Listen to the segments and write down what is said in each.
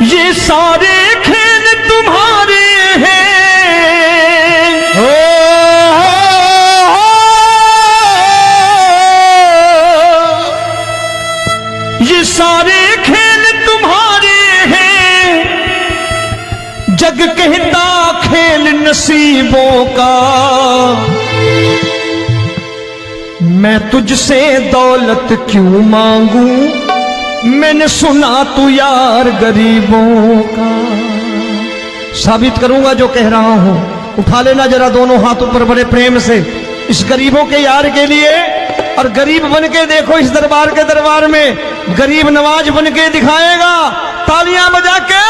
ये सारे खेल तुम्हारे हैं। ये सारे खेल तुम्हारे हैं। जग कहता खेल नसीबों का। मैं तुझसे दौलत क्यों मांगू, मैंने सुना तू यार गरीबों का। साबित करूंगा जो कह रहा हूं। उठा लेना जरा दोनों हाथ ऊपर बड़े प्रेम से इस गरीबों के यार के लिए। और गरीब बन के देखो इस दरबार के दरबार में गरीब नवाज बन के दिखाएगा, तालियां बजा के।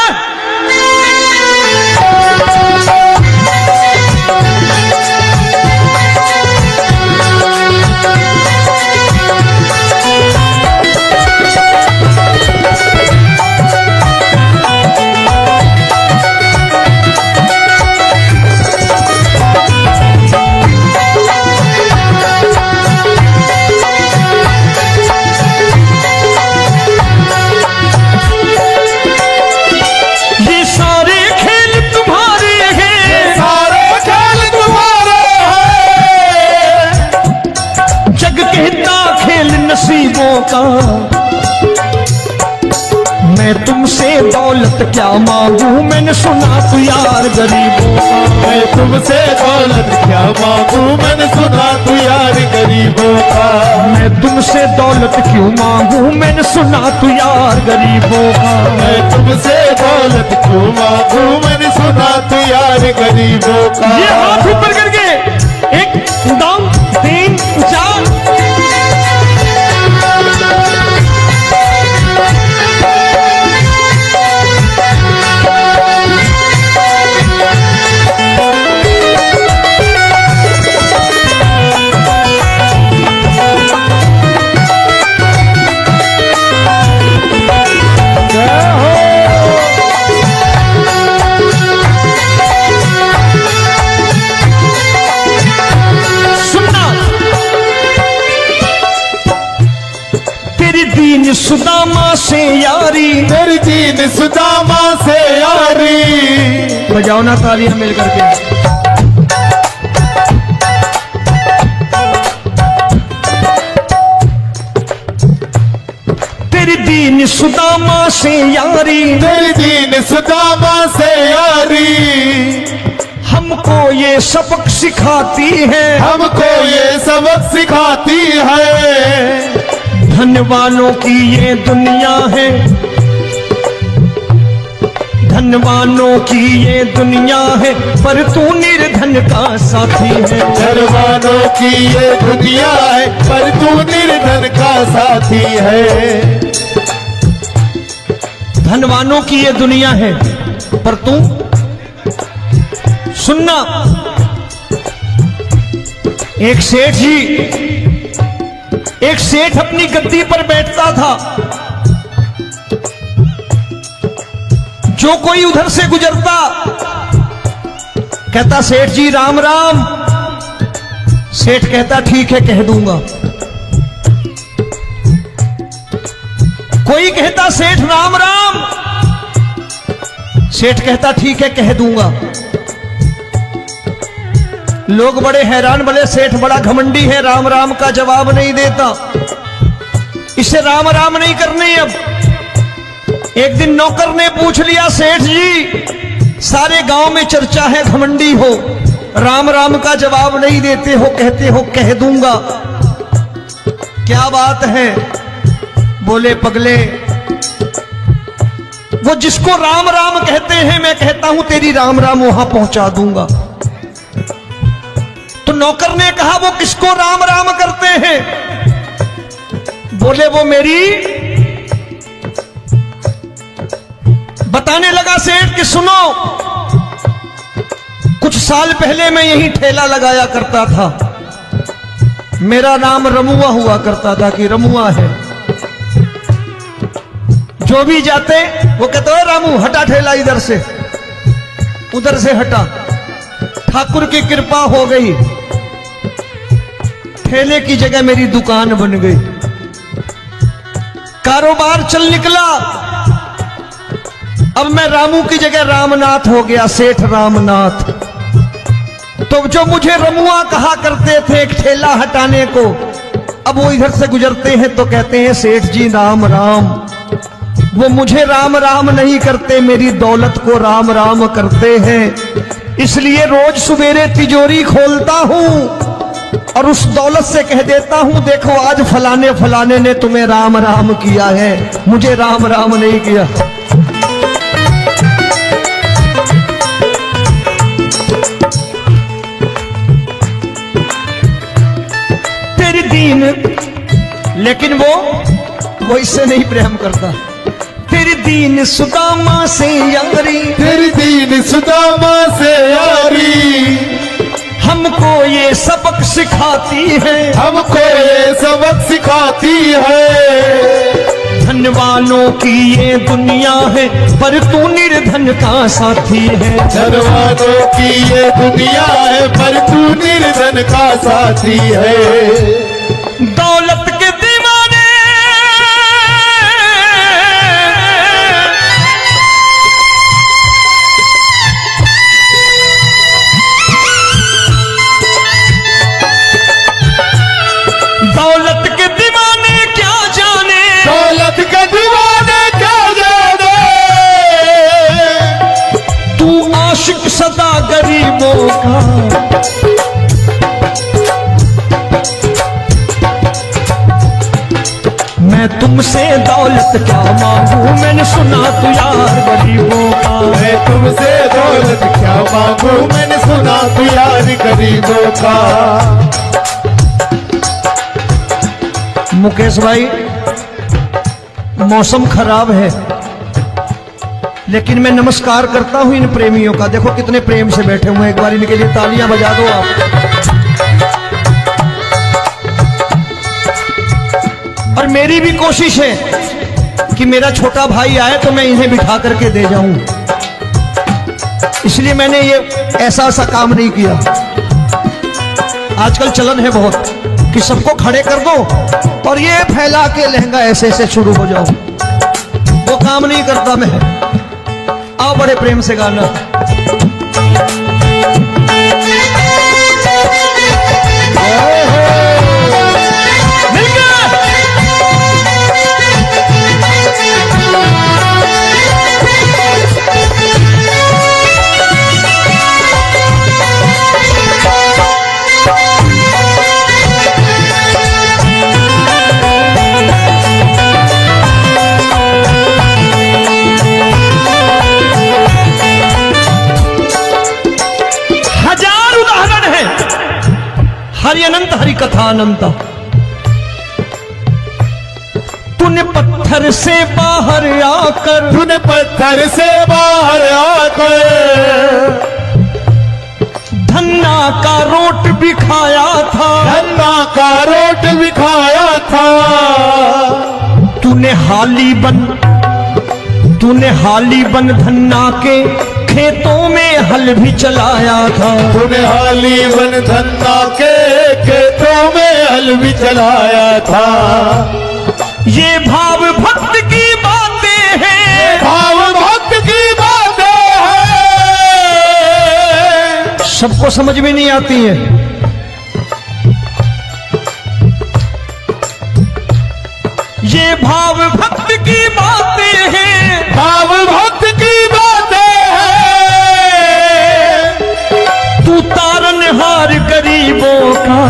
नसीबों का। मैं तुमसे दौलत क्या मांगू, मैंने सुना तू यार गरीबों का। मैं तुमसे दौलत क्या मांगू, मैंने सुना तू यार गरीबों का। मैं तुमसे दौलत क्यों मांगू, मैंने सुना तू यार गरीबों का। मैं तुमसे दौलत क्यों मांगू, मैंने सुना तू यार गरीबों का। ये हाथ ऊपर करके 1 2 3 4। दीन सुदामा से यारी, तेरी दीन सुदामा से यारी। बजाओ ना तालियां मिल करके। तेरी दीन सुदामा से यारी, तेरी दीन सुदामा से यारी। हमको ये सबक सिखाती है, हमको ये सबक सिखाती है। धनवानों की ये दुनिया है, धनवानों की ये दुनिया है, पर तू निर्धन का साथी है। धनवानों की ये दुनिया है, पर तू निर्धन का साथी है। धनवानों की ये दुनिया है, पर तू सुनना। एक सेठ अपनी गद्दी पर बैठता था। जो कोई उधर से गुजरता कहता सेठ जी राम राम। सेठ कहता ठीक है कह दूंगा। कोई कहता सेठ राम राम। सेठ कहता ठीक है कह दूंगा। लोग बड़े हैरान, बोले सेठ बड़ा घमंडी है, राम राम का जवाब नहीं देता, इसे राम राम नहीं करनी। अब एक दिन नौकर ने पूछ लिया सेठ जी सारे गांव में चर्चा है घमंडी हो, राम राम का जवाब नहीं देते हो, कहते हो कह दूंगा, क्या बात है? बोले पगले वो जिसको राम राम कहते हैं मैं कहता हूं तेरी राम राम वहां पहुंचा दूंगा। तो नौकर ने कहा वो किसको राम राम करते हैं? बोले वो मेरी। बताने लगा सेठ कि सुनो, कुछ साल पहले मैं यही ठेला लगाया करता था, मेरा नाम रमुआ हुआ करता था कि रमुआ है। जो भी जाते वो कहते हो रामू हटा ठेला इधर से, उधर से हटा। ठाकुर की कृपा हो गई, ठेले की जगह मेरी दुकान बन गई, कारोबार चल निकला। अब मैं रामू की जगह रामनाथ हो गया, सेठ रामनाथ। तो जो मुझे रमुआ कहा करते थे एक ठेला हटाने को, अब वो इधर से गुजरते हैं तो कहते हैं सेठ जी राम राम। वो मुझे राम राम नहीं करते, मेरी दौलत को राम राम करते हैं। इसलिए रोज सवेरे तिजोरी खोलता हूं और उस दौलत से कह देता हूं, देखो आज फलाने फलाने ने तुम्हें राम राम किया है, मुझे राम राम नहीं किया। तेरी दीन, लेकिन वो इससे नहीं प्रेम करता। तेरी दीन सुदामा से यारी, तेरी दीन सुदामा से यारी, हमको ये सबक सिखाती है, हमको ये सबक सिखाती है। धन वालों की ये दुनिया है, पर तू निर्धन का साथी है। धन वालों की ये दुनिया है, पर तू निर्धन का साथी है। दौलत के दीवाने दौलत के दीवाने क्या जाने, दौलत के दीवाने क्या जाने, तू आशिक सदा गरीबों का। मैं तुमसे दौलत क्या मांगू, मैंने सुना तू यार गरीबों का। मैं तुमसे दौलत क्या मांगू, मैंने सुना तू यार गरीबों का। मुकेश भाई, मौसम खराब है, लेकिन मैं नमस्कार करता हूं इन प्रेमियों का। देखो कितने प्रेम से बैठे हुए हैं, एक बार इनके लिए तालियां बजा दो आप। और मेरी भी कोशिश है कि मेरा छोटा भाई आए तो मैं इन्हें बिठा करके दे जाऊं, इसलिए मैंने ये ऐसा काम नहीं किया। आजकल चलन है बहुत कि सबको खड़े कर दो और ये फैला के लहंगा ऐसे ऐसे शुरू हो जाओ, वो काम नहीं करता मैं। आओ बड़े प्रेम से गाना। हरि अनंत हरि कथा अनंत। तूने पत्थर से बाहर आकर, तूने पत्थर से बाहर आकर धन्ना का रोट भी खाया था, धन्ना का रोट भी खाया था। तूने हाली बन धन्ना के खेतों में हल भी चलाया था। तूने हाली बन धन्ना के खेतों में हल भी चलाया था। ये भाव भक्त की बातें हैं, भाव भक्त की बातें हैं, सबको समझ में नहीं आती है। ये भाव भक्त की बातें हैं, भाव भक्त की बातें हैं। तू तारनहार गरीबों का,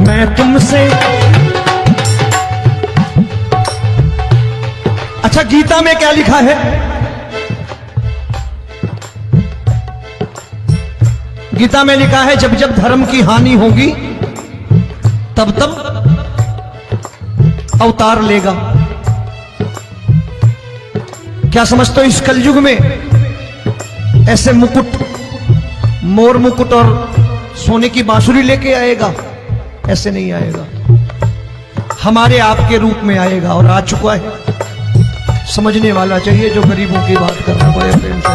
मैं तुमसे। अच्छा, गीता में क्या लिखा है? गीता में लिखा है जब जब धर्म की हानि होगी तब तब अवतार लेगा। क्या समझते हो, इस कलयुग में ऐसे मुकुट, मोर मुकुट और सोने की बांसुरी लेके आएगा? ऐसे नहीं आएगा, हमारे आपके रूप में आएगा और आ चुका है। समझने वाला चाहिए जो गरीबों की बात कर रहा है बड़े प्रेम से।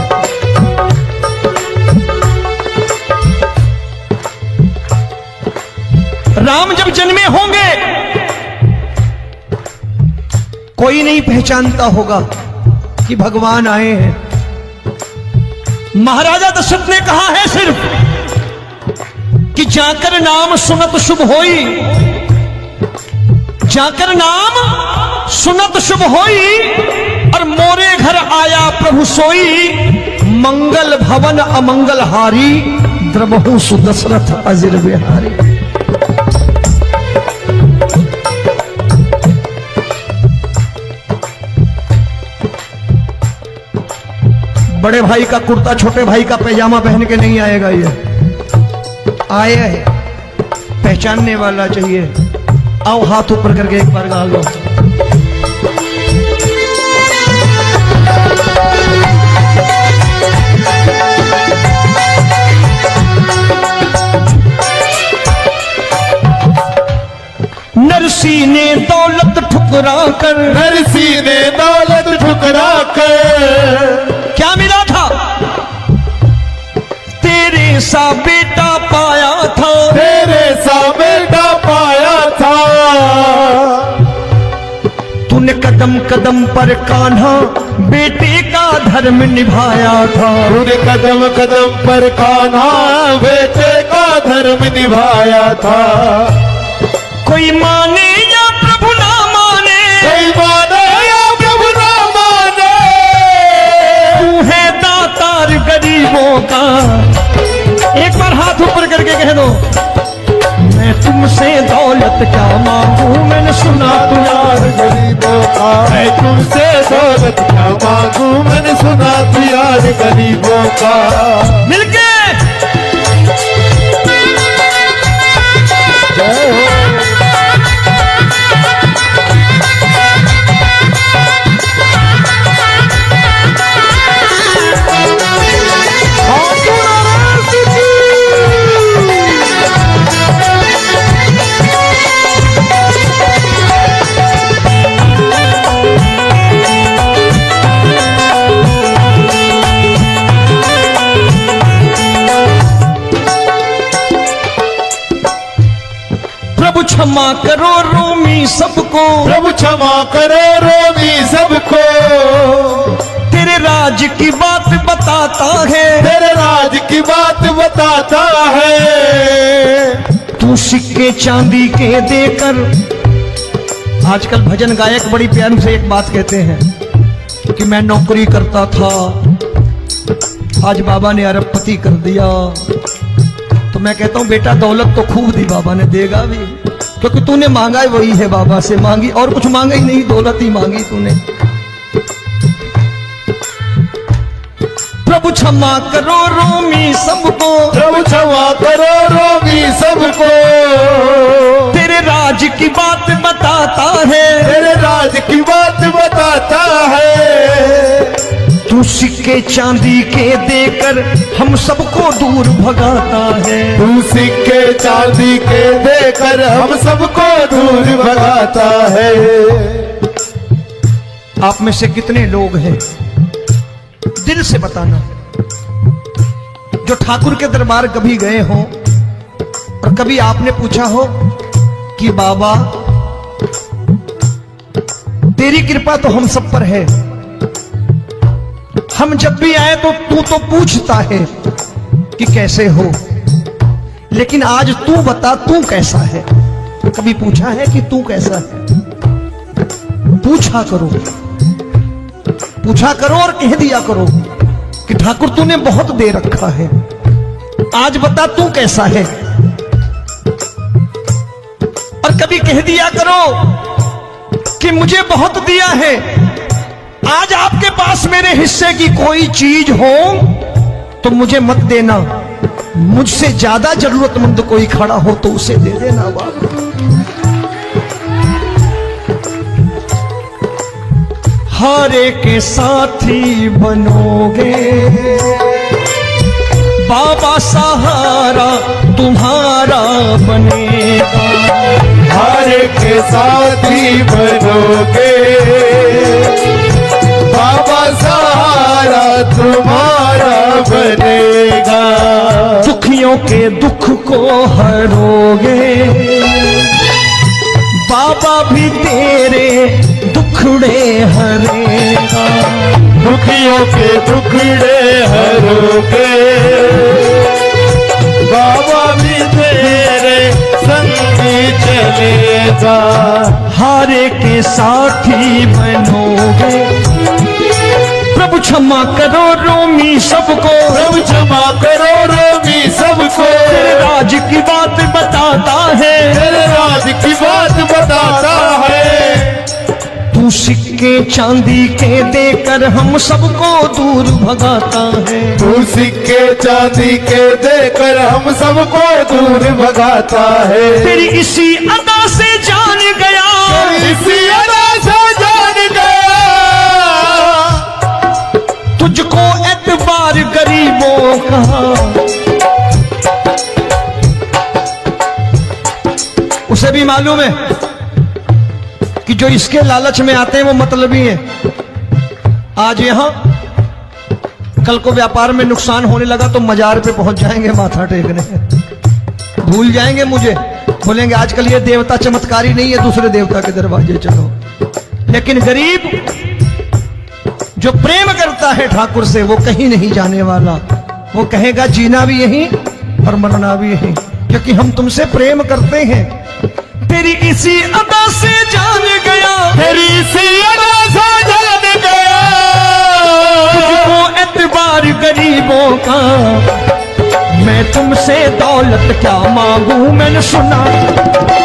राम जब जन्मे होंगे कोई नहीं पहचानता होगा कि भगवान आए हैं। महाराजा दशरथ ने कहा है सिर्फ कि जाकर नाम सुनत शुभ होई, जाकर नाम सुनत शुभ होई, और मोरे घर आया प्रभु सोई, मंगल भवन अमंगल हारी, द्रबहु सुदशरथ अजिर बिहारी। बड़े भाई का कुर्ता छोटे भाई का पैजामा पहन के नहीं आएगा, ये आया है पहचानने वाला चाहिए। आओ हाथ ऊपर करके एक बार गा लो। नरसी ने दौलत ठुकरा कर, नरसी ने दौलत ठुकरा कर, क्या मिला था? तेरे सा बेटा पाया था, तेरे सा बेटा पाया था। तूने कदम कदम पर कान्हा बेटे का धर्म निभाया था, तूने कदम कदम पर कान्हा बेटे का धर्म निभाया था। कोई माने या प्रभु ना माने, कोई माने या प्रभु ना माने, तू है दातार गरीबों का। एक बार हाथ ऊपर करके कह दो, मैं तुमसे दौलत क्या मांगू, मैंने सुना तू यार गरीबों का। मैं तुमसे दौलत क्या मांगू, मैंने सुना तू यार गरीबों का। मिलके जय हो। प्रभु क्षमा करो रोमी सबको, प्रभु क्षमा करो रोमी सबको। तेरे राज की बात बताता है, तेरे राज की बात बताता है। तू सिक्के चांदी के देकर। आजकल भजन गायक बड़ी प्यार से एक बात कहते हैं कि मैं नौकरी करता था, आज बाबा ने अरबपति कर दिया। तो मैं कहता हूं बेटा दौलत तो खूब दी बाबा ने, देगा भी, क्योंकि तूने मांगा है वही है बाबा से मांगी, और कुछ मांगा ही नहीं, दौलत ही मांगी तूने। प्रभु क्षमा करो रोमी सबको, प्रभु क्षमा करो रोमी सबको। तेरे राज की बात बताता है, तेरे राज की बात बताता है। तू सिक्के चांदी के देकर हम सबको दूर भगाता है। तू सिक्के चांदी के देकर हम सबको दूर भगाता है। आप में से कितने लोग हैं, दिल से बताना, जो ठाकुर के दरबार कभी गए हो और कभी आपने पूछा हो कि बाबा तेरी कृपा तो हम सब पर है, हम जब भी आए तो तू तो पूछता है कि कैसे हो, लेकिन आज तू बता तू कैसा है। कभी पूछा है कि तू कैसा है? पूछा करो, पूछा करो और कह दिया करो कि ठाकुर तूने बहुत दे रखा है, आज बता तू कैसा है। और कभी कह दिया करो कि मुझे बहुत दिया है, आज आपके पास मेरे हिस्से की कोई चीज हो तो मुझे मत देना, मुझसे ज्यादा जरूरतमंद कोई खड़ा हो तो उसे दे देना बाबा। हारे के साथी बनोगे बाबा, सहारा तुम्हारा बनेगा। हारे के साथी बनोगे बाबा, सहारा तुम्हारा बनेगा। दुखियों के दुख को हरोगे बाबा, भी तेरे दुख दुखड़े हरेगा। दुखियों के दुखड़े हरोगे, बाबा भी तेरे संगी चलेगा। हारे के साथी बनोगे, प्रभु क्षमा करो रोमी सबको, प्रभु क्षमा करो रोमी सबको। तेरे राज की बात बताता है, तेरे राज की बात बताता है। तू सिक्के चांदी के देकर हम सबको दूर भगाता है। तू सिक्के चांदी के देकर हम सबको दूर भगाता है। तेरी इसी अदा से जान गया, इसी अदा से जान गया, तुझको एतबार गरीबों का। उसे भी मालूम है कि जो इसके लालच में आते हैं वो मतलबी हैं। आज यहां कल को व्यापार में नुकसान होने लगा तो मजार पे पहुंच जाएंगे माथा टेकने, भूल जाएंगे मुझे, बोलेंगे आजकल ये देवता चमत्कारी नहीं है, दूसरे देवता के दरवाजे चलो। लेकिन गरीब जो प्रेम करता है ठाकुर से वो कहीं नहीं जाने वाला, वो कहेगा जीना भी यहीं और मरना भी यहीं, क्योंकि हम तुमसे प्रेम करते हैं। तेरी इसी अदा से जान गया, तेरी इसी अदा से जान गया, तुझको एतबार गरीबों का। मैं तुमसे दौलत क्या मांगू, मैंने सुना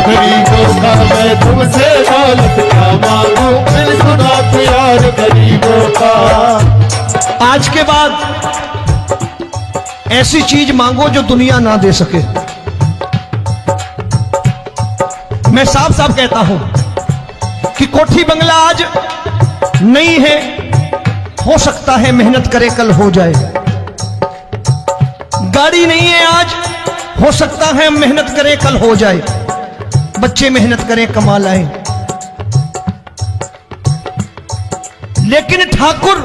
गरीबों का। मैं तुमसे दौलत क्या मांगू, मैंने सुना प्यार गरीबों का। आज के बाद ऐसी चीज मांगो जो दुनिया ना दे सके। मैं साफ साफ कहता हूं कि कोठी बंगला आज नहीं है, हो सकता है मेहनत करे कल हो जाए। गाड़ी नहीं है आज, हो सकता है मेहनत करे कल हो जाए। बच्चे मेहनत करें कमा लाएं, लेकिन ठाकुर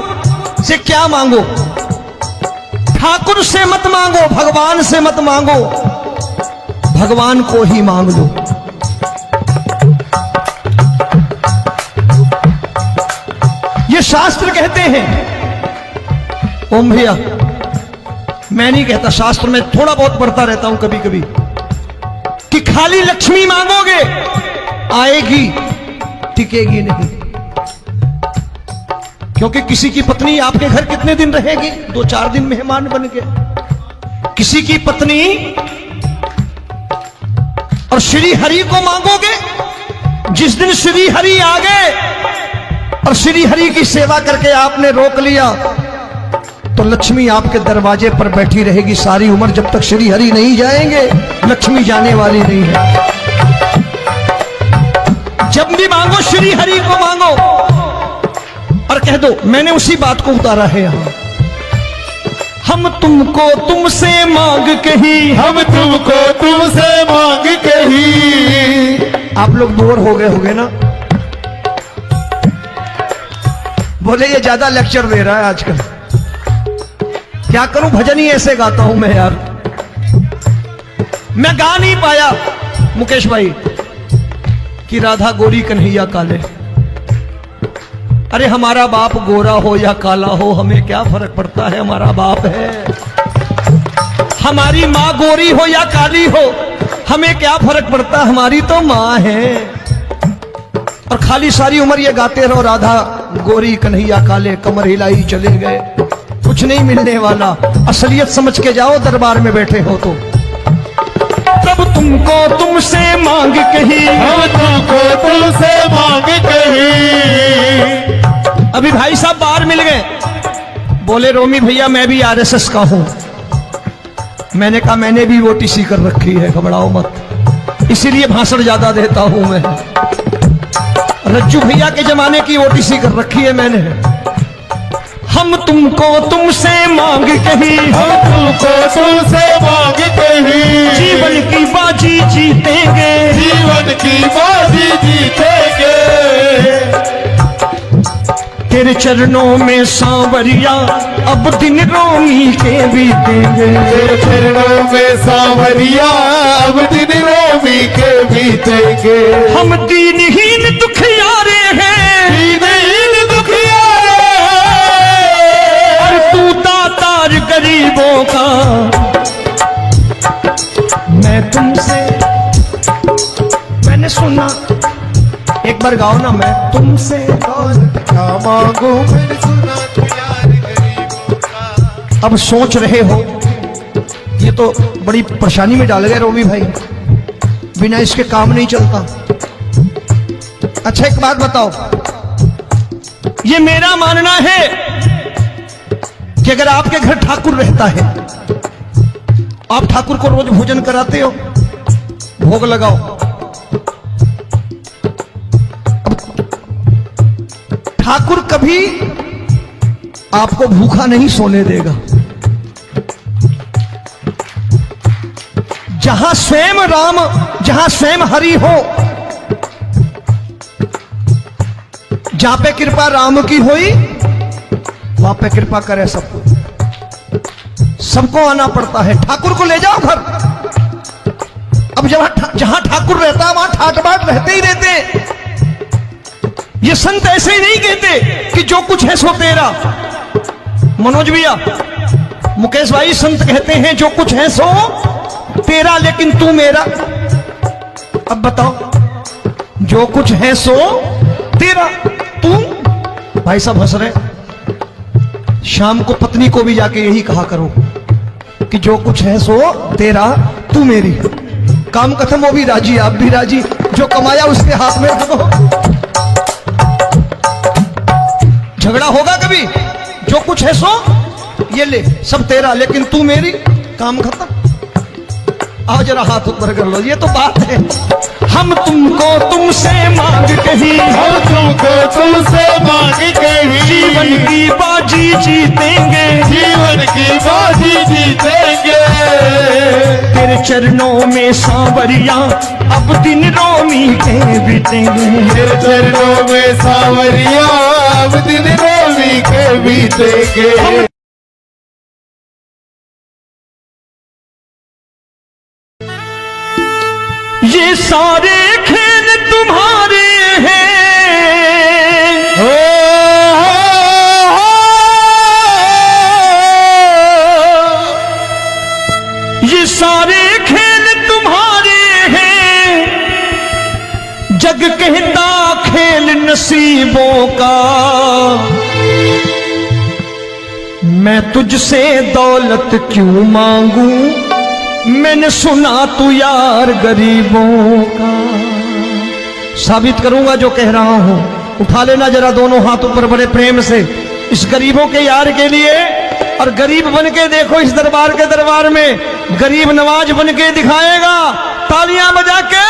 से क्या मांगो? ठाकुर से मत मांगो, भगवान से मत मांगो, भगवान को ही मांग लो। ये शास्त्र कहते हैं, ओम भैया मैं नहीं कहता, शास्त्र में थोड़ा बहुत पढ़ता रहता हूं कभी कभी, कि खाली लक्ष्मी मांगोगे आएगी, टिकेगी नहीं। क्योंकि किसी की पत्नी आपके घर कितने दिन रहेगी? 2-4 दिन मेहमान बन के। किसी की पत्नी और श्री हरि को मांगोगे, जिस दिन श्री हरि आ गए और श्री हरि की सेवा करके आपने रोक लिया तो लक्ष्मी आपके दरवाजे पर बैठी रहेगी सारी उम्र। जब तक श्री हरि नहीं जाएंगे लक्ष्मी जाने वाली नहीं है। जब भी मांगो श्री हरि को मांगो और कह दो मैंने उसी बात को उतारा है यहां। हम तुमको तुमसे मांग कही, हम तुमको तुमसे मांग कही। आप लोग बोर हो गए होंगे ना, बोले ये ज्यादा लेक्चर दे रहा है आजकल। क्या करूं, भजन ही ऐसे गाता हूं मैं यार। मैं गा नहीं पाया मुकेश भाई कि राधा गोरी कन्हैया काले। अरे हमारा बाप गोरा हो या काला हो हमें क्या फर्क पड़ता है, हमारा बाप है। हमारी माँ गोरी हो या काली हो हमें क्या फर्क पड़ता, हमारी तो माँ है। और खाली सारी उम्र ये गाते रहो राधा गोरी कन्हैया काले, कमर हिलाई चले गए, कुछ नहीं मिलने वाला। असलियत समझ के जाओ दरबार में बैठे हो तो। तब तुमको तुमसे मांग कही, हम तुमको तुमसे मांग कही। अभी भाई साहब बाहर मिल गए, बोले रोमी भैया मैं भी आरएसएस का हूं। मैंने कहा मैंने भी ओटीसी कर रखी है, घबराओ मत, इसीलिए भाषण ज्यादा देता हूं मैं। रज्जू भैया के जमाने की ओटीसी कर रखी है मैंने। हम तुमको तुमसे मांग कही, हम तुमको तुमसे मांग कही। जीवन की बाजी जीतेंगे, जीवन की बाजी जीतेंगे। तेरे चरणों में सांवरिया अब दिन रोमी के बीतेंगे। तेरे चरणों में सांवरिया अब दिन रोमी के बीतेंगे। हम दीनहीन दुखियारे हैं, दीन बार गाओ ना, मैं तुमसे दौलत क्या मांगू मैंने सुना तू यार गरीबों का। अब सोच रहे हो, ये तो बड़ी परेशानी में डाल गए रोबी भाई, बिना इसके काम नहीं चलता। अच्छा एक बात बताओ, ये मेरा मानना है कि अगर आपके घर ठाकुर रहता है, आप ठाकुर को रोज भोजन कराते हो, भोग लगाओ, ठाकुर कभी आपको भूखा नहीं सोने देगा। जहां स्वयं राम, जहां स्वयं हरि हो, जहां पे कृपा राम की हुई, वहां पे कृपा करे सबको, सबको आना पड़ता है। ठाकुर को ले जाओ घर। अब जहां ठाकुर रहता है वहां ठाट बाट रहते ही रहते। ये संत ऐसे ही नहीं कहते कि जो कुछ है सो तेरा। मनोज भैया, मुकेश भाई, संत कहते हैं जो कुछ है सो तेरा लेकिन तू मेरा। अब बताओ, जो कुछ है सो तेरा, तू। भाई साहब हंस रहे। शाम को पत्नी को भी जाके यही कहा करो कि जो कुछ है सो तेरा, तू मेरी। काम खत्म, वो भी राजी, आप भी राजी, जो कमाया उसके हाथ में रख दो। झगड़ा होगा कभी? जो कुछ है सो ये ले, सब तेरा लेकिन तू मेरी, काम खत्म। आओ जरा हाथ ऊपर कर लो, ये तो बात है। हम तुमको तुमसे मांग कहीं, हम तुमको तुमसे मांग कहीं, जीवन की बाजी जीतेंगे, जीवन की बाजी जीतेंगे। तेरे चरणों में सांवरिया अब दिन रोमी के बीतेंगे, तेरे चरणों में सांवरिया अब दिन रोमी के बीतेंगे। ये सारे खेल तुम्हारे हैं, ये सारे खेल तुम्हारे हैं, जग कहता खेल नसीबों का। मैं तुझसे दौलत क्यों मांगू, मैंने सुना तू यार गरीबों का। साबित करूंगा जो कह रहा हूं। उठा लेना जरा दोनों हाथ ऊपर बड़े प्रेम से, इस गरीबों के यार के लिए। और गरीब बन के देखो इस दरबार के दरबार में, गरीब नवाज बन के दिखाएगा, तालियां बजा के।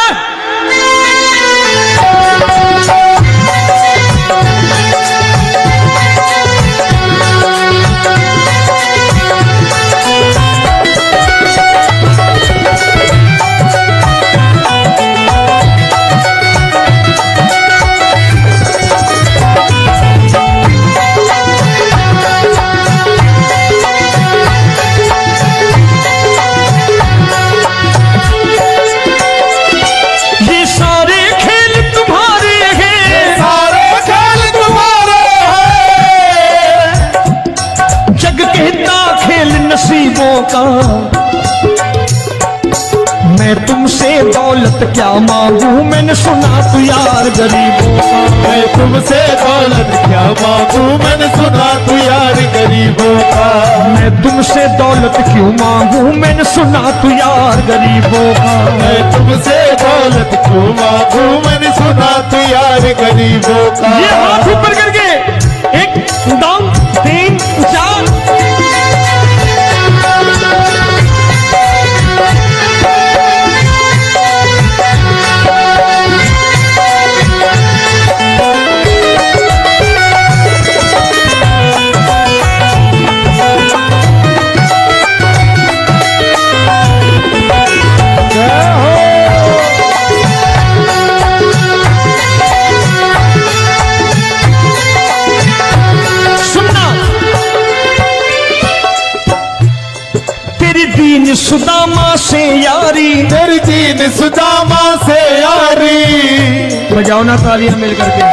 नसीबों का। मैं तुमसे दौलत क्या मांगू, मैंने सुना तू यार गरीबों का। मैं तुमसे दौलत क्या मांगू, मैंने सुना तू यार गरीबों का। मैं तुमसे दौलत क्यों मांगू, मैंने सुना तू यार गरीबों का। मैं तुमसे दौलत क्यों मांगू, मैंने सुना तू यार गरीबों का। ये हाथ ऊपर करके, एक दो तीन चार। सुदामा से यारी, तेरी दीन सुदामा से यारी। बजाओ ना तालियां मिल करके।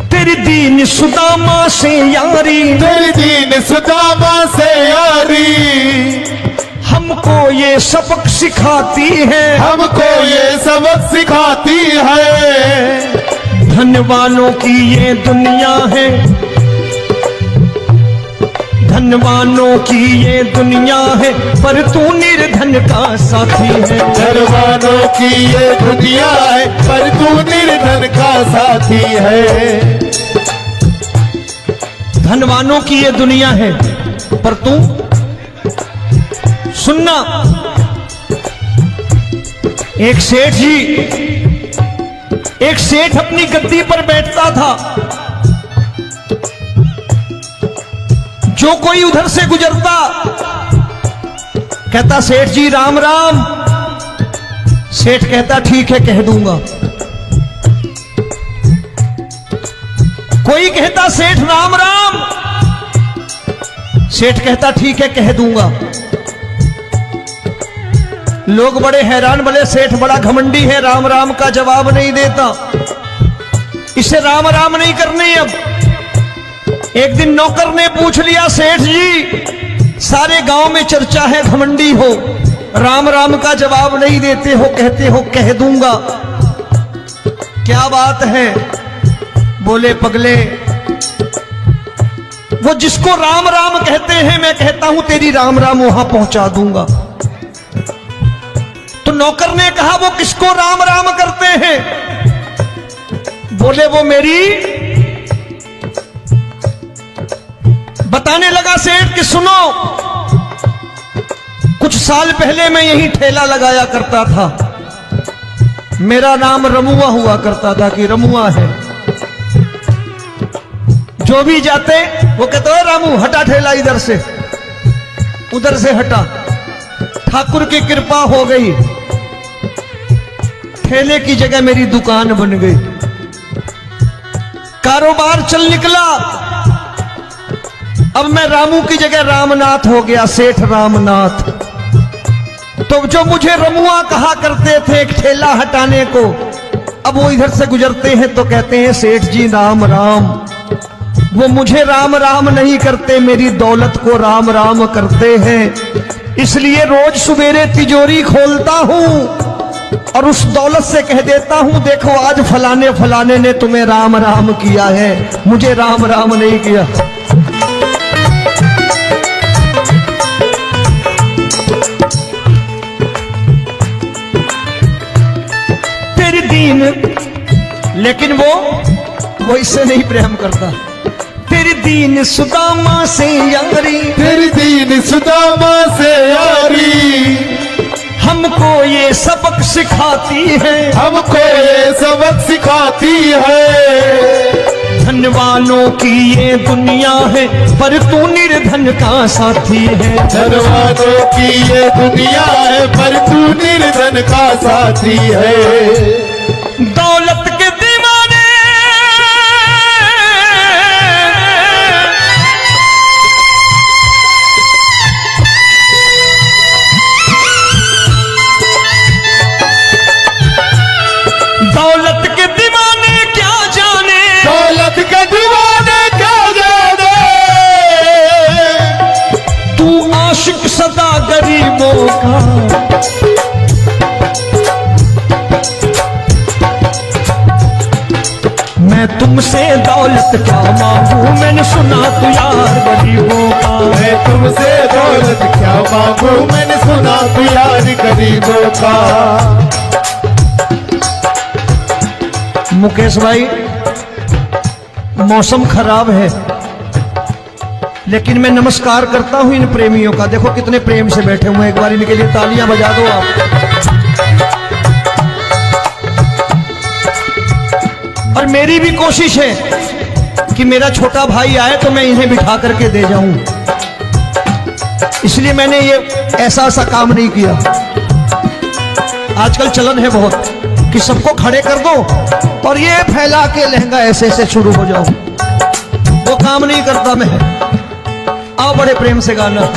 तेरी दीन सुदामा से यारी, तेरी दीन सुदामा से यारी। हमको ये सबक सिखाती है, हमको ये सबक सिखाती है। धनवानों की ये दुनिया है, धनवानों की ये दुनिया है, पर तू निर्धन का साथी है। धनवानों की ये दुनिया है, पर तू निर्धन का साथी है। धनवानों की ये दुनिया है, पर तू सुनना। एक सेठ जी, एक सेठ अपनी गद्दी पर बैठता था। जो कोई उधर से गुजरता कहता सेठ जी राम राम। सेठ कहता ठीक है कह दूंगा। कोई कहता सेठ राम राम। सेठ कहता ठीक है कह दूंगा। लोग बड़े हैरान, बोले सेठ बड़ा घमंडी है, राम राम का जवाब नहीं देता, इसे राम राम नहीं करनी। अब एक दिन नौकर ने पूछ लिया, सेठ जी सारे गांव में चर्चा है घमंडी हो, राम राम का जवाब नहीं देते हो, कहते हो कह दूंगा, क्या बात है? बोले पगले, वो जिसको राम राम कहते हैं मैं कहता हूं तेरी राम राम वहां पहुंचा दूंगा। तो नौकर ने कहा वो किसको राम राम करते हैं? बोले वो मेरी। बताने लगा सेठ कि सुनो, कुछ साल पहले मैं यही ठेला लगाया करता था, मेरा नाम रमुआ हुआ करता था कि रमुआ है। जो भी जाते वो कहते हो रामू हटा ठेला इधर से, उधर से हटा। ठाकुर की कृपा हो गई, ठेले की जगह मेरी दुकान बन गई, कारोबार चल निकला। अब मैं रामू की जगह रामनाथ हो गया, सेठ रामनाथ। तो जो मुझे रमुआ कहा करते थे एक ठेला हटाने को, अब वो इधर से गुजरते हैं तो कहते हैं सेठ जी राम राम। वो मुझे राम राम नहीं करते, मेरी दौलत को राम राम करते हैं। इसलिए रोज सवेरे तिजोरी खोलता हूं और उस दौलत से कह देता हूं देखो आज फलाने फलाने ने तुम्हें राम राम किया है, मुझे राम राम नहीं किया। तेरी दीन, लेकिन वो इससे नहीं प्रेम करता। तेरी दीन सुदामा से यारी, तेरी दीन सुदामा से यारी, हमको ये सबक सिखाती है, हमको ये सबक सिखाती है। धनवानों की ये दुनिया है, पर तू निर्धन का साथी है। धनवानों की ये दुनिया है, पर तू निर्धन का साथी है। दौलत के दीवाने दौलत के दीवाने क्या जाने, दौलत के दीवाने क्या जाने, तू आशिक सदा गरीबों का। मैं तुमसे दौलत क्या मांगू, मैंने सुना तू यार गरीबों का। मैं तुमसे दौलत क्या मांगू, मैंने सुना तू यार गरीबों का। मुकेश भाई मौसम खराब है, लेकिन मैं नमस्कार करता हूं इन प्रेमियों का। देखो कितने प्रेम से बैठे हुए हैं, एक बार इनके लिए तालियां बजा दो आप। और मेरी भी कोशिश है कि मेरा छोटा भाई आए तो मैं इन्हें बिठा करके दे जाऊं, इसलिए मैंने ये ऐसा काम नहीं किया। आजकल चलन है बहुत कि सबको खड़े कर दो और ये फैला के लहंगा ऐसे ऐसे शुरू हो जाओ, वो काम नहीं करता मैं। आओ बड़े प्रेम से गाना।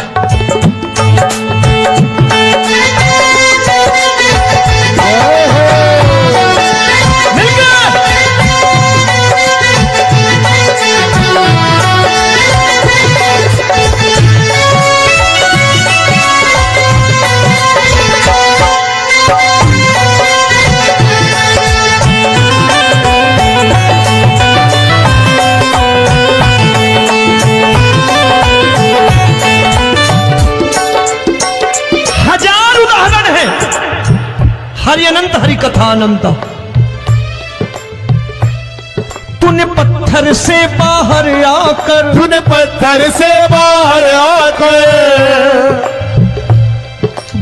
हरि अनंत हरि कथा अनंत। तूने पत्थर से बाहर आकर, तूने पत्थर से बाहर आकर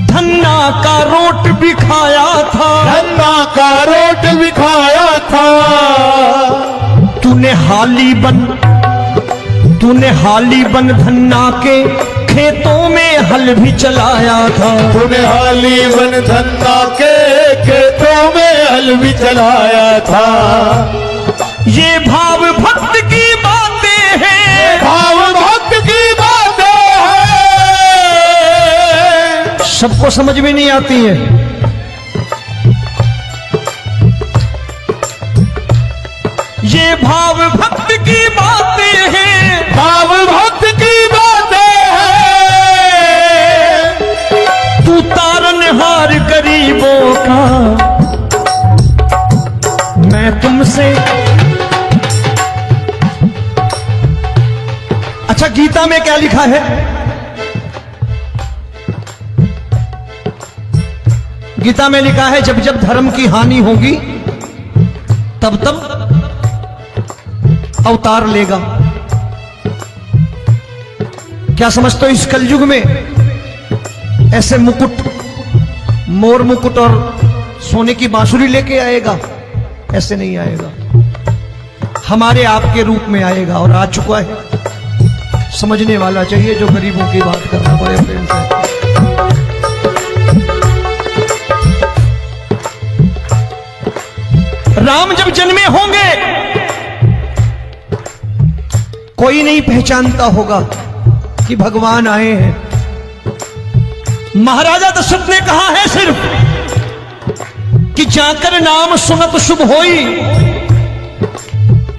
धन्ना का रोट भी खाया था, धन्ना का रोट भी खाया था। तूने हाली बन धन्ना के खेतों में हल भी चलाया था। तूने हाली बन धन्ना के खेतों में हल भी चलाया था। ये भाव भक्त की बातें हैं, भाव भक्त की बातें हैं, सबको समझ में नहीं आती है। ये भाव भक्त की बातें हैं, भाव भक्त की बातें हैं। तू तारनहार गरीबों का, मैं तुमसे। अच्छा, गीता में क्या लिखा है? गीता में लिखा है जब जब धर्म की हानि होगी तब तब अवतार लेगा। क्या समझते हो, इस कलयुग में ऐसे मुकुट, मोर मुकुट और सोने की बांसुरी लेके आएगा? ऐसे नहीं आएगा, हमारे आपके रूप में आएगा और आ चुका है। समझने वाला चाहिए जो गरीबों की बात करना बड़े प्रेम से। राम जब जन्मे होंगे कोई नहीं पहचानता होगा कि भगवान आए हैं। महाराजा दशरथ ने कहा है सिर्फ कि जाकर नाम सुनत शुभ होई,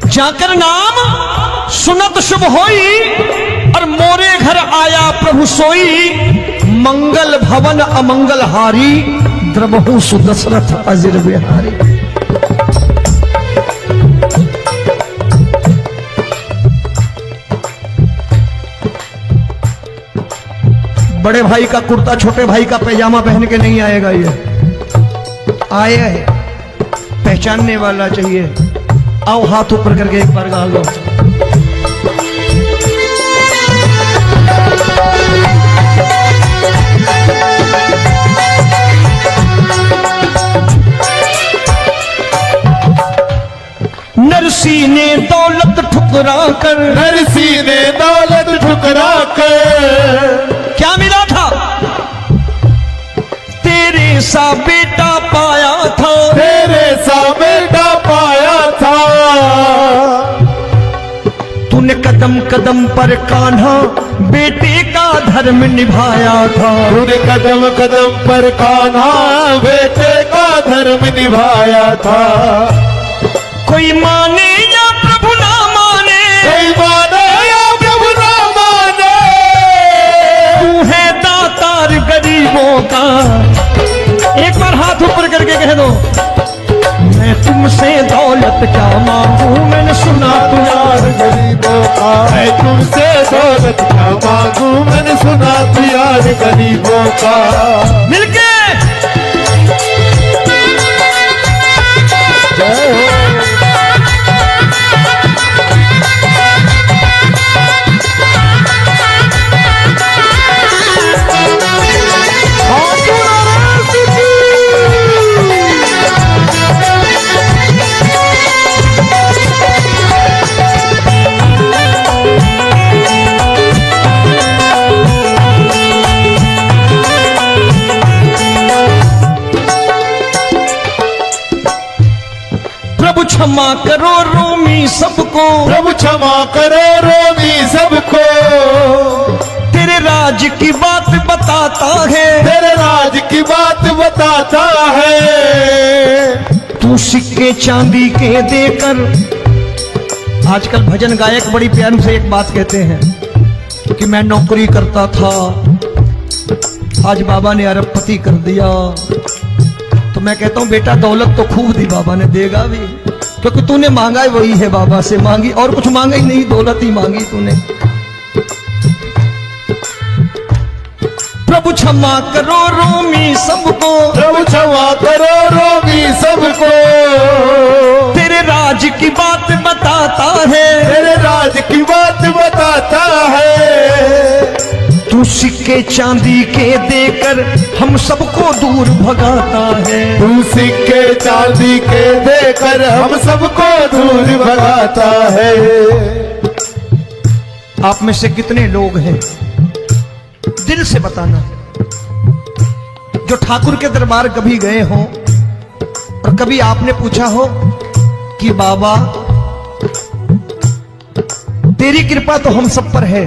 जाकर नाम सुनत शुभ होई, और मोरे घर आया प्रभु सोई। मंगल भवन अमंगल हारी, द्रबहु सुदशरथ अजिर बिहारी। बड़े भाई का कुर्ता छोटे भाई का पैजामा पहन के नहीं आएगा, ये आया है, पहचानने वाला चाहिए। आओ हाथ ऊपर करके एक बार गा लो। नरसी ने दौलत ठुकरा कर, नरसी ने दौलत ठुकरा कर क्या मिला था? तेरे सा बेटा पाया था, तेरे सा बेटा पाया था। तूने कदम कदम पर कान्हा बेटे का धर्म निभाया था। तूने कदम कदम पर कान्हा बेटे का धर्म निभाया था। कोई माने या प्रभु ना माने, कोई माने या प्रभु ना माने, तू है दातार गरीबों का। एक बार हाथ ऊपर करके कह दो, मैं तुमसे दौलत क्या मांगू, मैंने सुना तू यार गरीबों का। मैं तुमसे दौलत क्या मांगू, मैंने सुना तू यार गरीबों का। मिलके जय हो। प्रभु क्षमा करो रोमी सबको, प्रभु क्षमा करो रोमी सबको। तेरे राज की बात बताता है, तेरे राज की बात बताता है। तू सिक्के चांदी के देकर। आजकल भजन गायक बड़ी प्यार से एक बात कहते हैं कि मैं नौकरी करता था, आज बाबा ने अरबपति कर दिया। तो मैं कहता हूं बेटा दौलत तो खूब दी बाबा ने, देगा भी, क्योंकि तूने मांगा है वही है बाबा से मांगी, और कुछ मांगा ही नहीं, दौलत ही मांगी तूने। प्रभु क्षमा करो रोमी सबको, प्रभु क्षमा करो सिक्के चांदी के देकर हम सबको दूर भगाता है। तू सिक्के चांदी के देकर हम सबको दूर भगाता है। आप में से कितने लोग हैं, दिल से बताना, जो ठाकुर के दरबार कभी गए हो और कभी आपने पूछा हो कि बाबा तेरी कृपा तो हम सब पर है,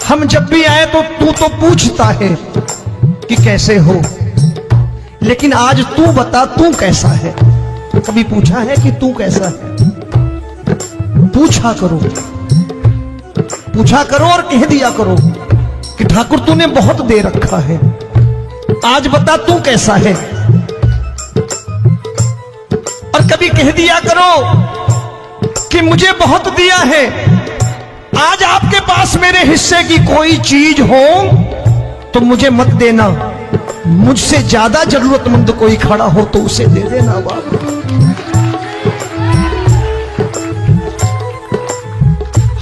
हम जब भी आए तो तू तो पूछता है कि कैसे हो, लेकिन आज तू बता तू कैसा है। कभी पूछा है कि तू कैसा है? पूछा करो, पूछा करो और कह दिया करो कि ठाकुर तूने बहुत दे रखा है, आज बता तू कैसा है। और कभी कह दिया करो कि मुझे बहुत दिया है, आज आपके पास मेरे हिस्से की कोई चीज हो तो मुझे मत देना, मुझसे ज्यादा जरूरतमंद कोई खड़ा हो तो उसे दे देना बाबा।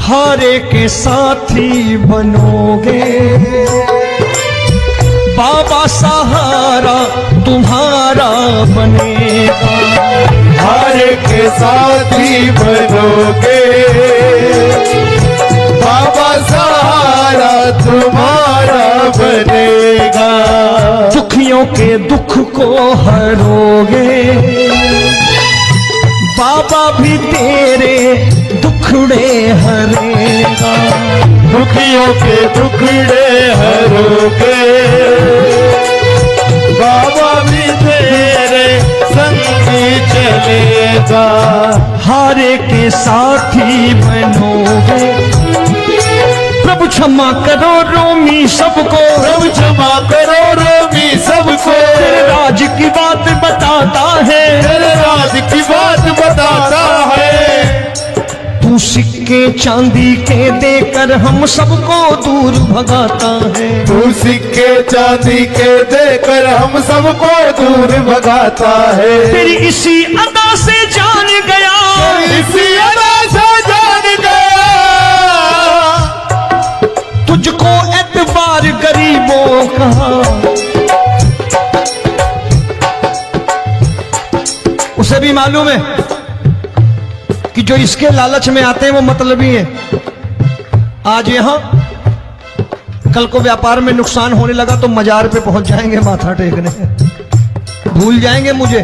हारे के साथी बनोगे बाबा, सहारा तुम्हारा बनेगा। हारे के साथी बनोगे बाबा, सहारा तुम्हारा बनेगा। दुखियों के दुख को हरोगे बाबा, भी तेरे दुखड़े हरेगा। दुखियों के दुखड़े हरोगे बाबा, भी तेरे संग चलेगा। हारे के साथी बनोगे, प्रभु क्षमा करो रोमी सबको, प्रभु क्षमा करो रोमी सबको। तेरे राज की बात बताता है, तेरे राज की बात बताता है। तू सिक्के चांदी के देकर हम सबको दूर भगाता है। तू सिक्के चांदी के देकर हम सबको दूर भगाता है। तेरी इसी अदा से जान गया, इसी अदा से जान गया, तुझको एतबार गरीबों का। उसे भी मालूम है कि जो इसके लालच में आते हैं वो मतलबी हैं। आज यहां कल को व्यापार में नुकसान होने लगा तो मजार पे पहुंच जाएंगे माथा टेकने, भूल जाएंगे मुझे,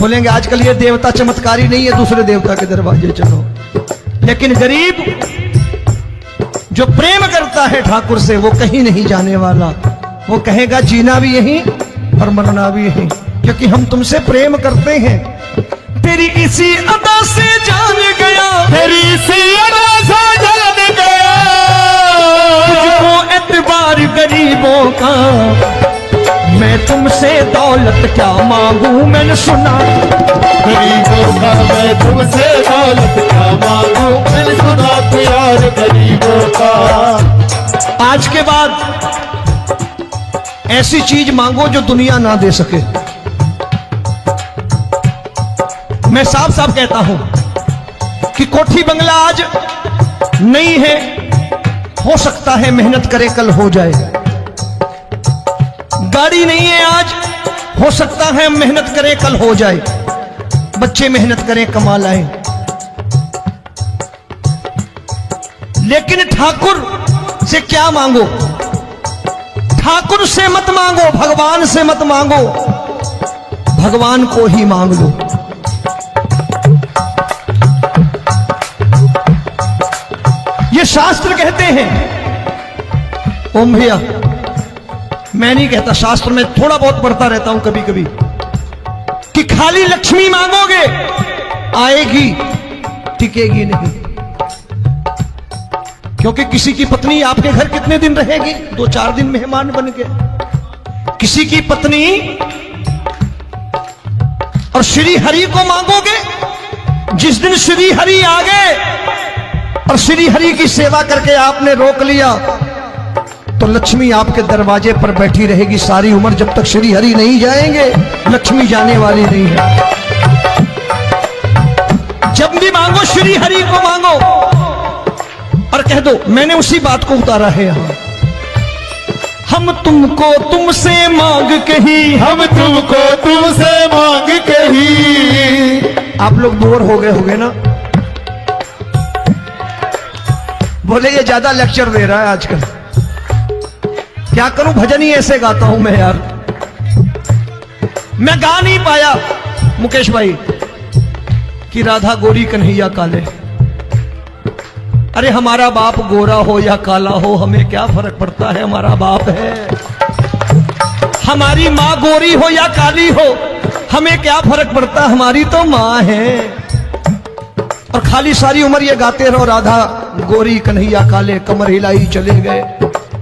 बोलेंगे आजकल ये देवता चमत्कारी नहीं है, दूसरे देवता के दरवाजे चलो। लेकिन गरीब जो प्रेम करता है ठाकुर से वो कहीं नहीं जाने वाला, वो कहेगा जीना भी यहीं और मरना भी यहीं, क्योंकि हम तुमसे प्रेम करते हैं। तेरी इसी अदा से जान गया, तेरी इसी अदा से जान गया, तुझको एतबार गरीबों का। मैं तुमसे दौलत क्या मांगू, मैंने सुना गरीबों का। मैं तुमसे दौलत क्या मांगू, मैंने सुना प्यार गरीबों का। आज के बाद ऐसी चीज मांगो जो दुनिया ना दे सके। मैं साफ साफ कहता हूं कि कोठी बंगला आज नहीं है, हो सकता है मेहनत करे कल हो जाए। गाड़ी नहीं है आज, हो सकता है मेहनत करे कल हो जाए। बच्चे मेहनत करें कमा लाएं, लेकिन ठाकुर से क्या मांगो? ठाकुर से मत मांगो, भगवान से मत मांगो, भगवान को ही मांग लो। ये शास्त्र कहते हैं। ओम भैया, मैं नहीं कहता, शास्त्र में थोड़ा बहुत पढ़ता रहता हूं कभी कभी, कि खाली लक्ष्मी मांगोगे आएगी, टिकेगी नहीं। क्योंकि किसी की पत्नी आपके घर कितने दिन रहेगी? 2-4 दिन मेहमान बन के। किसी की पत्नी और श्री हरि को मांगोगे, जिस दिन श्री हरि आ गए और श्री हरि की सेवा करके आपने रोक लिया तो लक्ष्मी आपके दरवाजे पर बैठी रहेगी सारी उम्र। जब तक श्री हरि नहीं जाएंगे लक्ष्मी जाने वाली नहीं है। जब भी मांगो श्री हरि को मांगो और कह दो मैंने उसी बात को उतारा है यहां। हम तुमको तुमसे मांग कही, हम तुमको तुमसे मांग कही। आप लोग बोर हो गए होंगे ना, बोले ये ज्यादा लेक्चर दे रहा है आजकल। क्या करूं, भजन ही ऐसे गाता हूं मैं यार। मैं गा नहीं पाया मुकेश भाई कि राधा गोरी कन्हैया काले। अरे हमारा बाप गोरा हो या काला हो, हमें क्या फर्क पड़ता है, हमारा बाप है। हमारी माँ गोरी हो या काली हो, हमें क्या फर्क पड़ता, हमारी तो माँ है। और खाली सारी उम्र ये गाते रहो राधा गोरी कन्हैया काले, कमर हिलाई चले गए,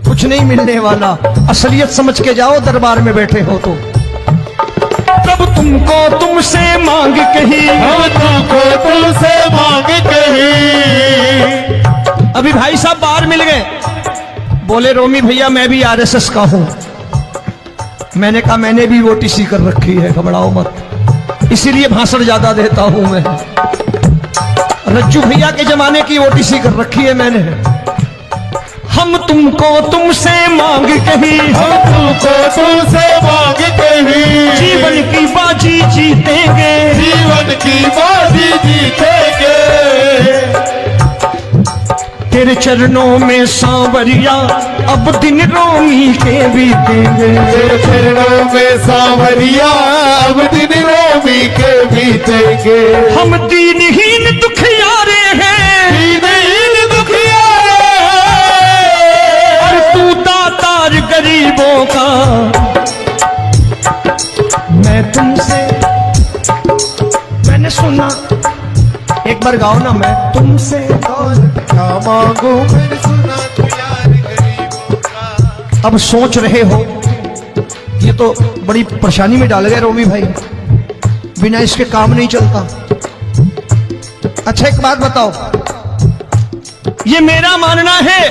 कुछ नहीं मिलने वाला। असलियत समझ के जाओ, दरबार में बैठे हो तो। तब तुमको तुमसे मांग कही, हम तुमको तुमसे मांग कही। अभी भाई साहब बाहर मिल गए, बोले रोमी भैया मैं भी आरएसएस का हूं। मैंने कहा मैंने भी ओटीसी कर रखी है, घबराओ मत, इसीलिए भाषण ज्यादा देता हूं मैं। रज्जू भैया के जमाने की ओटीसी कर रखी है मैंने। हम तुमको तुमसे मांग कही, हम तुमको तुमसे मांग कही। जीवन की बाजी जीतेंगे, जीवन की बाजी जीतेंगे। तेरे चरणों में सांवरिया अब दिन रोमी के बीतेंगे। तेरे चरणों में सांवरिया अब दिन रोमी के बीतेंगे। हम दीनहीन दुखियारे हैं, दीनहीन दुखियारे और तू दातार गरीबों का। मैं तुमसे, मैंने सुना, एक बार गाओ ना, मैं तुमसे क्या मांगू, मैंने सुना तू यार गरीबों का। अब सोच रहे हो, ये तो बड़ी परेशानी में डाल गए रोमी भाई, बिना इसके काम नहीं चलता। अच्छा एक बात बताओ, ये मेरा मानना है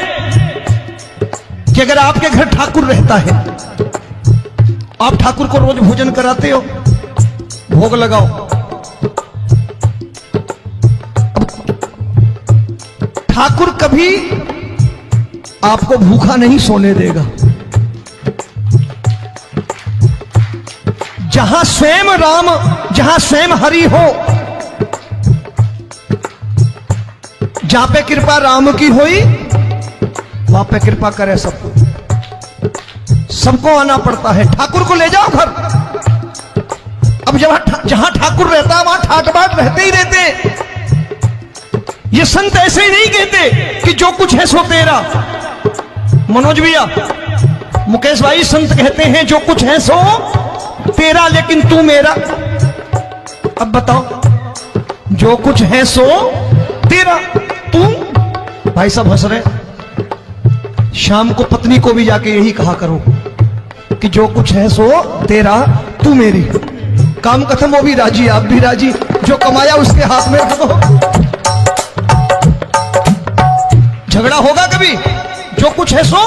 कि अगर आपके घर ठाकुर रहता है, आप ठाकुर को रोज भोजन कराते हो, भोग लगाओ, ठाकुर कभी आपको भूखा नहीं सोने देगा। जहां स्वयं राम, जहां स्वयं हरि हो, जहां पे कृपा राम की हुई, वहां पे कृपा करे सबको। सबको आना पड़ता है, ठाकुर को ले जाओ घर। अब जहां ठाकुर रहता है वहां ठाट बाट रहते ही रहते। ये संत ऐसे ही नहीं कहते कि जो कुछ है सो तेरा। मनोज भैया, मुकेश भाई, संत कहते हैं जो कुछ है सो तेरा, लेकिन तू मेरा। अब बताओ, जो कुछ है सो तेरा, तू। भाई साहब हंस रहे। शाम को पत्नी को भी जाके यही कहा करो कि जो कुछ है सो तेरा, तू मेरी। काम खत्म, वो भी राजी, आप भी राजी, जो कमाया उसके हाथ में रख दो। झगड़ा होगा कभी, जो कुछ है सो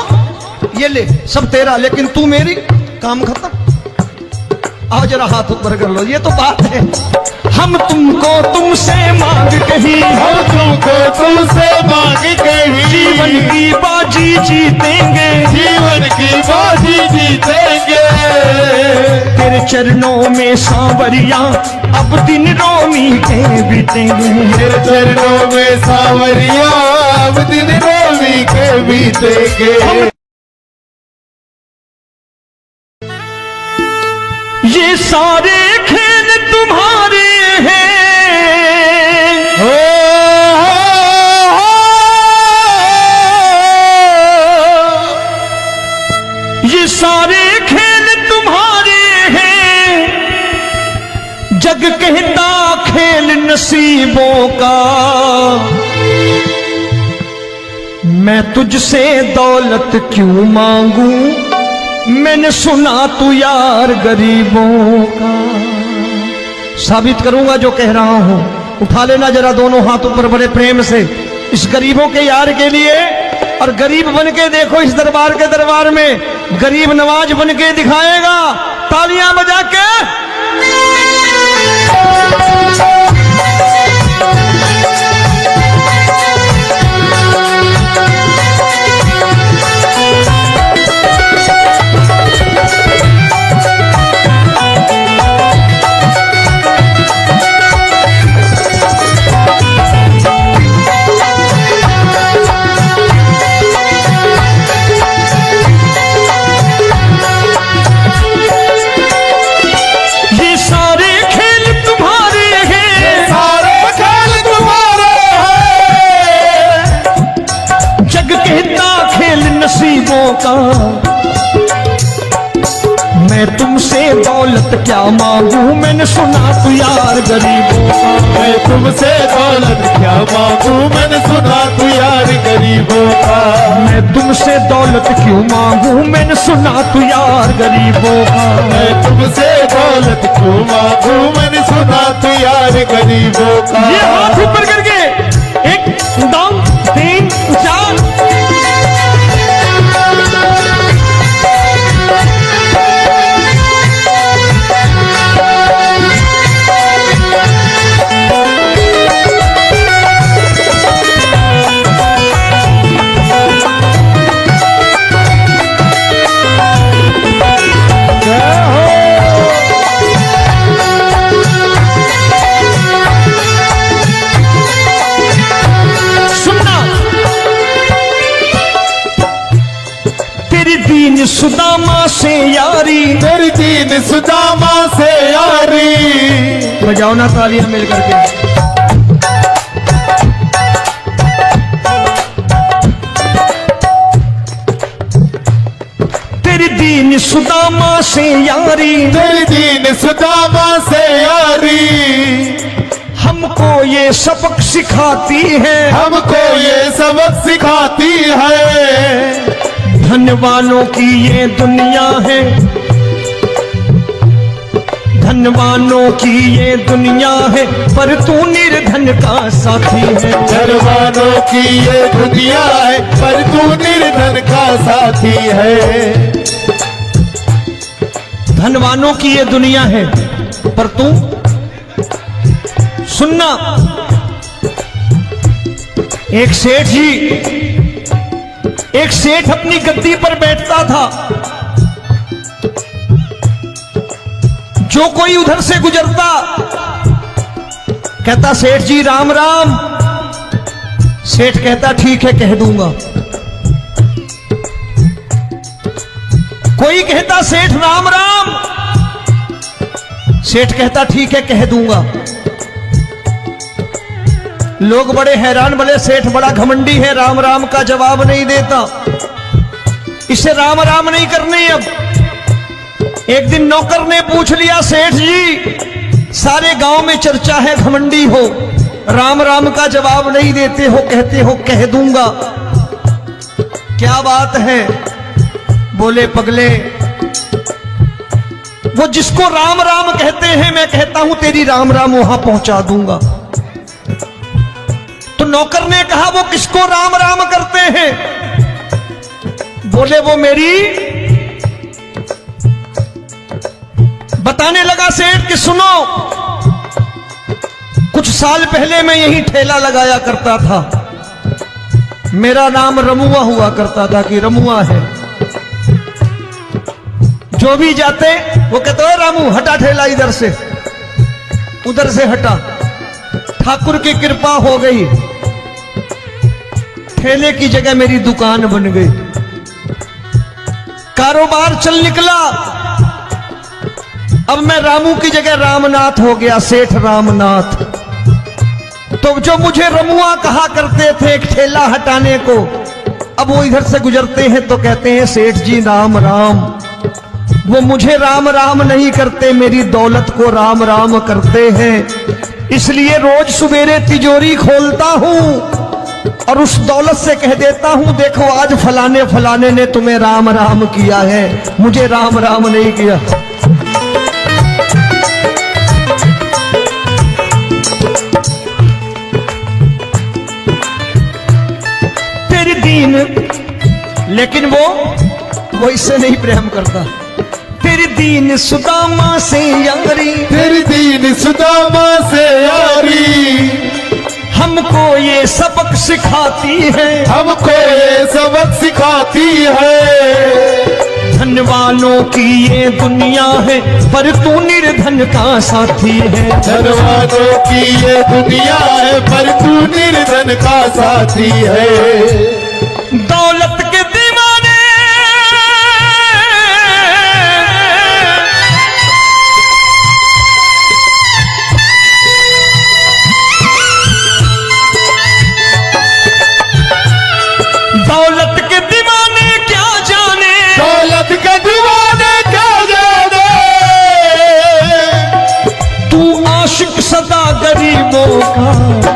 ये ले, सब तेरा, लेकिन तू मेरी, काम खत्म। आओ जरा हाथ ऊपर कर लो, ये तो बात है। हम तुमको तुमसे मांग कही, हम तुमको तुमसे मांग कही। जीवन की बाजी जीतेंगे, जीवन की बाजी जीतेंगे। तेरे चरणों में सांवरिया अब दिन रोमी के बीतेंगे। तेरे चरणों में सांवरिया अब दिन रोमी के बीतेंगे। ये सारे खेल तुम्हारे हैं, ये सारे खेल तुम्हारे हैं। जग कहता खेल नसीबों का, मैं तुझसे दौलत क्यों मांगू, मैंने सुना तू यार गरीबों का। साबित करूंगा जो कह रहा हूं। उठा लेना जरा दोनों हाथ ऊपर बड़े प्रेम से, इस गरीबों के यार के लिए। और गरीब बन के देखो, इस दरबार के दरबार में गरीब नवाज बन के दिखाएगा, तालियां बजा के। तुमसे दौलत क्या मांगू, मैंने सुना तू यार गरीबों का। मैं तुमसे दौलत क्या मांगू, मैंने सुना तू यार गरीबों का। मैं तुमसे दौलत क्यों मांगू, मैंने सुना तू यार गरीबों का। मैं तुमसे दौलत क्यों मांगू, मैंने सुना तू यार गरीबों का। ये हाथ ऊपर करके 1 2 3 4। दीन सुदामा से यारी, तेरी दीन सुदामा से यारी। बजाओ ना तालियां मिल करके। तेरी दीन सुदामा से यारी, तेरी दीन सुदामा से यारी। हमको ये सबक सिखाती है, हमको ये सबक सिखाती है। धन वालों की ये दुनिया है, धन वालों की ये दुनिया है, पर तू निर्धन का साथी है। धन वालों की ये दुनिया है, पर तू निर्धन का साथी है। धन वालों की ये दुनिया है, पर तू सुनना। एक सेठ अपनी गद्दी पर बैठता था। जो कोई उधर से गुजरता कहता सेठ जी राम राम। सेठ कहता ठीक है कह दूंगा। कोई कहता सेठ राम राम। सेठ कहता ठीक है कह दूंगा। लोग बड़े हैरान, बोले सेठ बड़ा घमंडी है, राम राम का जवाब नहीं देता, इसे राम राम नहीं करने। अब एक दिन नौकर ने पूछ लिया सेठ जी सारे गांव में चर्चा है घमंडी हो, राम राम का जवाब नहीं देते हो, कहते हो कह दूंगा, क्या बात है? बोले पगले वो जिसको राम राम कहते हैं मैं कहता हूं तेरी राम राम वहां पहुंचा दूंगा। तो नौकर ने कहा वो किसको राम राम करते हैं? बोले वो मेरी। बताने लगा सेठ कि सुनो, कुछ साल पहले मैं यही ठेला लगाया करता था, मेरा नाम रमुआ हुआ करता था कि रमुआ है। जो भी जाते वो कहते हो रामू हटा ठेला इधर से, उधर से हटा। ठाकुर की कृपा हो गई, ठेले की जगह मेरी दुकान बन गई, कारोबार चल निकला। अब मैं रामू की जगह रामनाथ हो गया, सेठ रामनाथ। तो जो मुझे रमुआ कहा करते थे एक ठेला हटाने को, अब वो इधर से गुजरते हैं तो कहते हैं सेठ जी राम राम। वो मुझे राम राम नहीं करते, मेरी दौलत को राम राम करते हैं। इसलिए रोज सवेरे तिजोरी खोलता हूं और उस दौलत से कह देता हूं देखो आज फलाने फलाने ने तुम्हें राम राम किया है, मुझे राम राम नहीं किया। तेरी दीन, लेकिन वो इससे नहीं प्रेम करता। तेरी दीन सुदामा से यारी, तेरी दीन सुदामा से यारी। हमको ये सबक सिखाती है, हमको ये सबक सिखाती है। धन वालों की ये दुनिया है, पर तू निर्धन का साथी है। धन वालों की ये दुनिया है, पर तू निर्धन का साथी है। दौलत के दीवाने दौलत के दीवाने क्या जाने, दौलत के दीवाने क्या जाने। आशिक सदा गरीबों का।